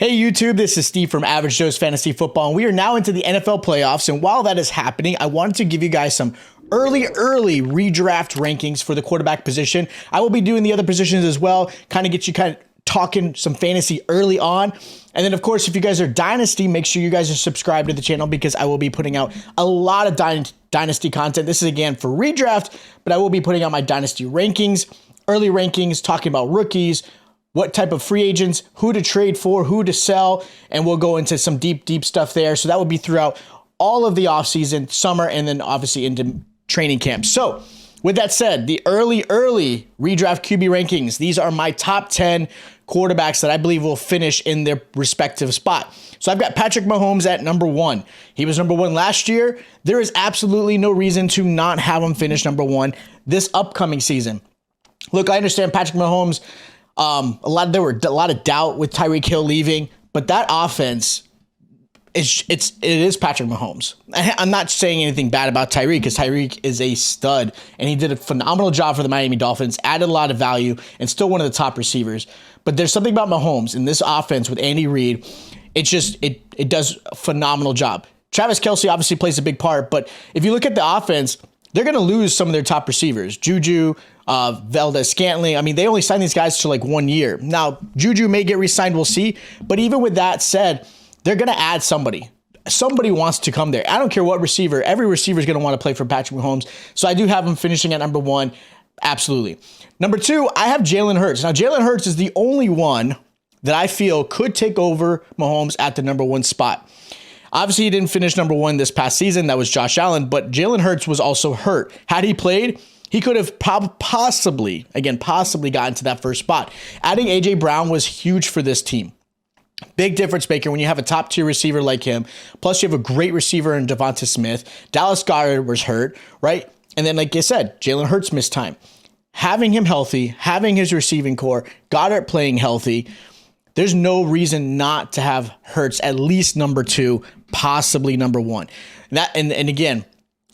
Hey YouTube, this is Steve from Average Joe's Fantasy Football, and we are now into the NFL playoffs, and while that is happening, I wanted to give you guys some early redraft rankings for the quarterback position. I will be doing the other positions as well, kind of get you talking some fantasy early on. And then, of course, if you guys are Dynasty, make sure you guys are subscribed to the channel because I will be putting out a lot of Dynasty content. This is, again, for redraft, but I will be putting out my Dynasty rankings, early rankings, talking about rookies, what type of free agents, who to trade for, who to sell, and we'll go into some deep stuff there. So that will be throughout all of the offseason, summer, and then obviously into training camp. So with that said, the early redraft QB rankings, these are my top 10 quarterbacks that I believe will finish in their respective spot. So I've got Patrick Mahomes at number 1. He was number 1 last year. There is absolutely no reason to not have him finish number 1 this upcoming season. Look, I understand Patrick Mahomes, there were a lot of doubt with Tyreek Hill leaving, but that offense it is Patrick Mahomes. I'm not saying anything bad about Tyreek because Tyreek is a stud and he did a phenomenal job for the Miami Dolphins, added a lot of value, and still one of the top receivers. But there's something about Mahomes in this offense with Andy Reid. It does a phenomenal job. Travis Kelce obviously plays a big part, but if you look at the offense, they're going to lose some of their top receivers. Juju, Valdez-Scantling. I mean, they only signed these guys to like 1 year. Now, Juju may get re-signed, we'll see. But even with that said, they're going to add somebody. Somebody wants to come there. I don't care what receiver. Every receiver is going to want to play for Patrick Mahomes. So I do have him finishing at number 1. Absolutely. Number 2, I have Jalen Hurts. Now, Jalen Hurts is the only one that I feel could take over Mahomes at the number 1 spot. Obviously, he didn't finish number 1 this past season. That was Josh Allen. But Jalen Hurts was also hurt. Had he played, he could have possibly gotten to that first spot. Adding A.J. Brown was huge for this team. Big difference maker when you have a top tier receiver like him. Plus, you have a great receiver in Devonta Smith. Dallas Goedert was hurt, right? And then, like I said, Jalen Hurts missed time. Having him healthy, having his receiving core, Goddard playing healthy, there's no reason not to have Hurts at least number 2, possibly number 1. And again,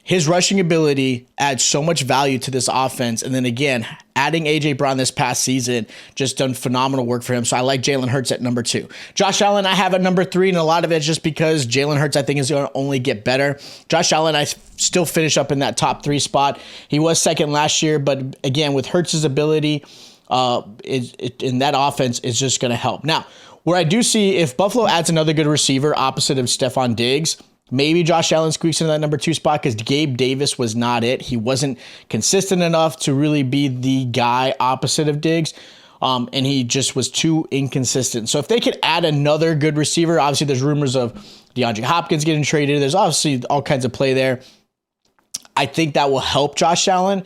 his rushing ability adds so much value to this offense. And then again, adding A.J. Brown this past season, just done phenomenal work for him. So I like Jalen Hurts at number 2. Josh Allen, I have at number 3, and a lot of it's just because Jalen Hurts, I think, is going to only get better. Josh Allen, I still finish up in that top 3 spot. He was second last year, but again, with Hurts' ability, in that offense is just going to help. Now, where I do see if Buffalo adds another good receiver opposite of Stephon Diggs, maybe Josh Allen squeaks into that number 2 spot because Gabe Davis was not it. He wasn't consistent enough to really be the guy opposite of Diggs, and he just was too inconsistent. So if they could add another good receiver, obviously there's rumors of DeAndre Hopkins getting traded. There's obviously all kinds of play there. I think that will help Josh Allen,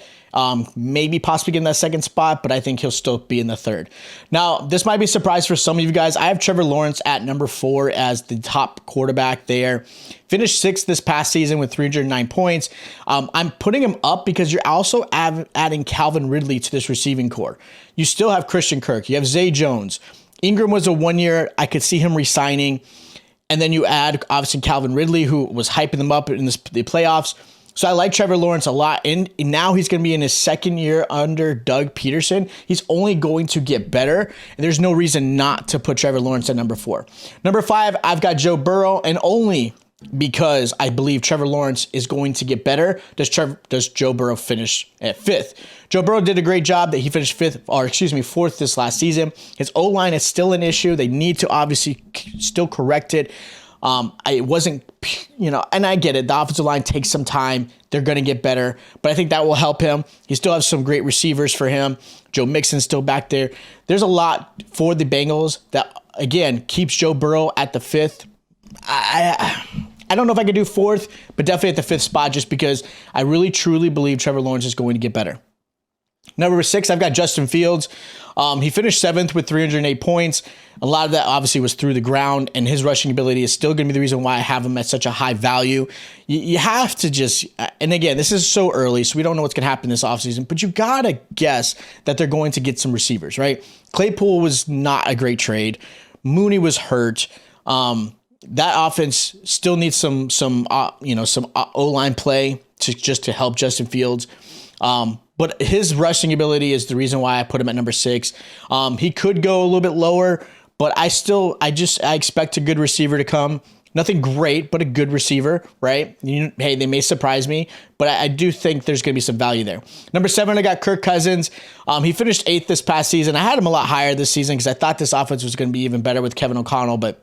maybe possibly get in that 2nd spot, but I think he'll still be in the 3rd. Now, this might be a surprise for some of you guys. I have Trevor Lawrence at number 4 as the top quarterback there. Finished 6th this past season with 309 points. I'm putting him up because you're also adding Calvin Ridley to this receiving core. You still have Christian Kirk. You have Zay Jones. Ingram was a 1 year. I could see him re-signing. And then you add, obviously, Calvin Ridley, who was hyping them up in the playoffs. So I like Trevor Lawrence a lot, and now he's going to be in his 2nd year under Doug Peterson. He's only going to get better, and there's no reason not to put Trevor Lawrence at number 4. Number 5, I've got Joe Burrow, and only because I believe Trevor Lawrence is going to get better does Joe Burrow finish at 5th. Joe Burrow did a great job that he finished 4th this last season. His O-line is still an issue. They need to obviously still correct it. It wasn't, and I get it. The offensive line takes some time. They're going to get better, but I think that will help him. He still has some great receivers for him. Joe Mixon's still back there. There's a lot for the Bengals that, again, keeps Joe Burrow at the 5th. I don't know if I could do 4th, but definitely at the 5th spot just because I really, truly believe Trevor Lawrence is going to get better. Number 6, I've got Justin Fields. He finished 7th with 308 points. A lot of that obviously was through the ground, and his rushing ability is still going to be the reason why I have him at such a high value. You have to just, and again, this is so early, so we don't know what's going to happen this offseason, but you got to guess that they're going to get some receivers, right? Claypool was not a great trade. Mooney was hurt. That offense still needs some O-line play to help Justin Fields. But his rushing ability is the reason why I put him at number 6. He could go a little bit lower, but I expect a good receiver to come. Nothing great, but a good receiver, right? Hey, they may surprise me, but I do think there's going to be some value there. Number 7, I got Kirk Cousins. He finished 8th this past season. I had him a lot higher this season because I thought this offense was going to be even better with Kevin O'Connell, but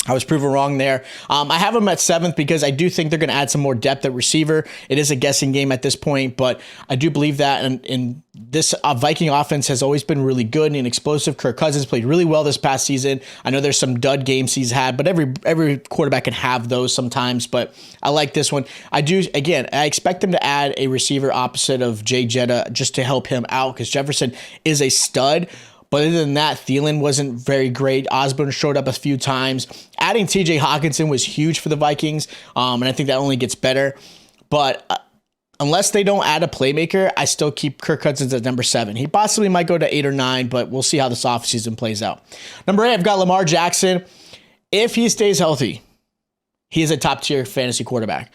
I was proven wrong there. I have him at 7th because I do think they're going to add some more depth at receiver. It is a guessing game at this point, but I do believe that. And this Viking offense has always been really good and explosive. Kirk Cousins played really well this past season. I know there's some dud games he's had, but every quarterback can have those sometimes. But I like this one. I expect them to add a receiver opposite of Jay Jetta just to help him out because Jefferson is a stud. But other than that, Thielen wasn't very great. Osborne showed up a few times. Adding TJ Hawkinson was huge for the Vikings, and I think that only gets better. But unless they don't add a playmaker, I still keep Kirk Cousins at number 7. He possibly might go to 8 or 9, but we'll see how this offseason plays out. Number 8, I've got Lamar Jackson. If he stays healthy, he is a top-tier fantasy quarterback.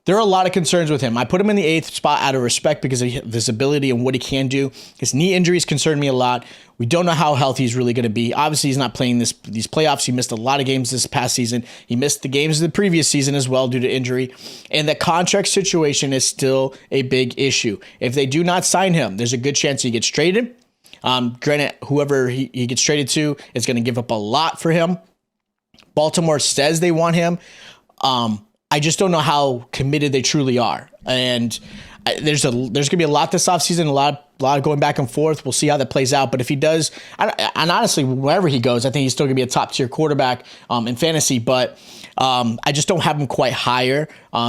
There are a lot of concerns with him. I put him in the 8th spot out of respect because of his ability and what he can do. His knee injuries concern me a lot. We don't know how healthy he's really going to be. Obviously, he's not playing these playoffs. He missed a lot of games this past season. He missed the games of the previous season as well due to injury. And the contract situation is still a big issue. If they do not sign him, there's a good chance he gets traded. Granted, whoever he gets traded to is going to give up a lot for him. Baltimore says they want him. I just don't know how committed they truly are. And there's going to be a lot this offseason, a lot of going back and forth. We'll see how that plays out. But if he does, and honestly, wherever he goes, I think he's still going to be a top-tier quarterback in fantasy. But I just don't have him quite higher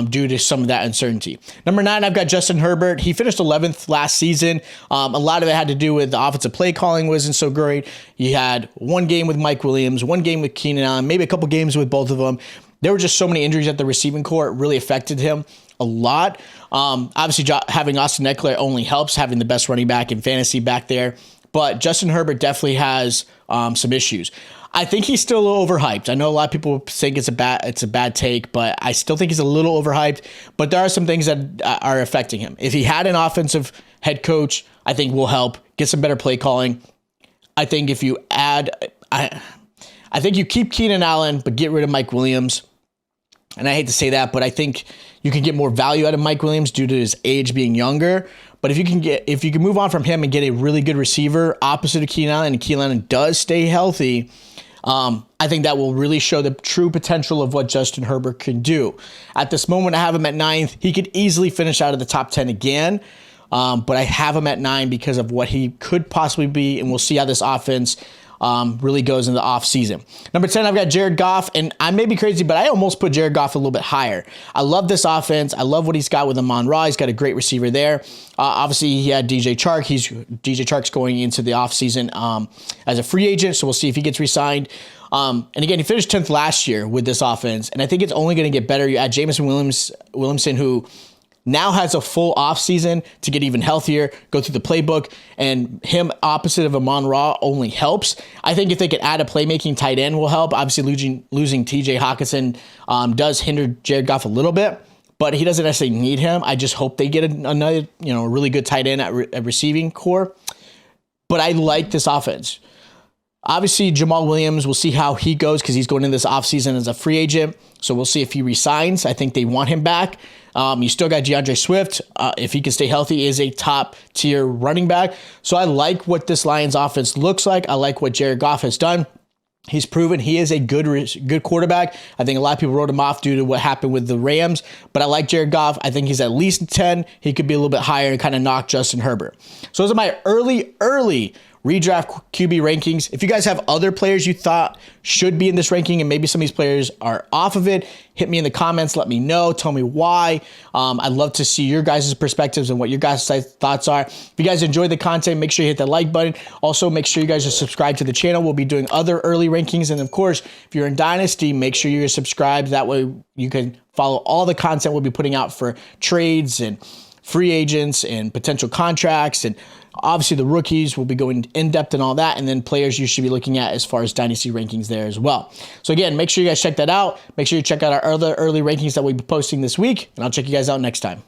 due to some of that uncertainty. Number 9, I've got Justin Herbert. He finished 11th last season. A lot of it had to do with the offensive play calling wasn't so great. He had one game with Mike Williams, one game with Keenan Allen, maybe a couple games with both of them. There were just so many injuries at the receiving core. It really affected him a lot. Obviously, having Austin Eckler only helps, having the best running back in fantasy back there. But Justin Herbert definitely has some issues. I think he's still a little overhyped. I know a lot of people think it's a bad take, but I still think he's a little overhyped. But there are some things that are affecting him. If he had an offensive head coach, I think will help get some better play calling. I think if you add, I think you keep Keenan Allen, but get rid of Mike Williams. And I hate to say that, but I think you can get more value out of Mike Williams due to his age being younger. But if you can move on from him and get a really good receiver opposite of Keenan Allen, and Keenan Allen does stay healthy, I think that will really show the true potential of what Justin Herbert can do. At this moment, I have him at 9th. He could easily finish out of the top 10 again. But I have him at 9 because of what he could possibly be, and we'll see how this offense really goes in the offseason. Number 10, I've got Jared Goff, and I may be crazy, but I almost put Jared Goff a little bit higher. I love this offense. I love what he's got with Amon-Ra. He's got a great receiver there. Obviously, he had DJ Chark. DJ Chark's going into the offseason as a free agent, so we'll see if he gets re-signed. And again, he finished 10th last year with this offense, and I think it's only going to get better. You add Jameson Williamson, who now has a full offseason to get even healthier, go through the playbook, and him opposite of Amon-Ra only helps. I think if they could add a playmaking tight end will help. Obviously, losing TJ Hawkinson does hinder Jared Goff a little bit, but he doesn't necessarily need him. I just hope they get another really good tight end at receiving core. But I like this offense. Obviously, Jamal Williams, we'll see how he goes because he's going in this offseason as a free agent. So we'll see if he resigns. I think they want him back. You still got DeAndre Swift. If he can stay healthy, is a top-tier running back. So I like what this Lions offense looks like. I like what Jared Goff has done. He's proven he is a good quarterback. I think a lot of people wrote him off due to what happened with the Rams, but I like Jared Goff. I think he's at least 10. He could be a little bit higher and kind of knock Justin Herbert. So those are my early redraft QB rankings. If you guys have other players you thought should be in this ranking and maybe some of these players are off of it, hit me in the comments. Let me know. Tell me why. I'd love to see your guys' perspectives and what your guys' thoughts are. If you guys enjoyed the content, make sure you hit that like button. Also, make sure you guys are subscribed to the channel. We'll be doing other early rankings. And of course, if you're in Dynasty, make sure you're subscribed. That way you can follow all the content we'll be putting out for trades and free agents and potential contracts, and obviously the rookies will be going in depth and all that, and then players you should be looking at as far as dynasty rankings there as well. So again, make sure you guys check that out. Make sure you check out our other early rankings that we'll be posting this week, and I'll check you guys out next time.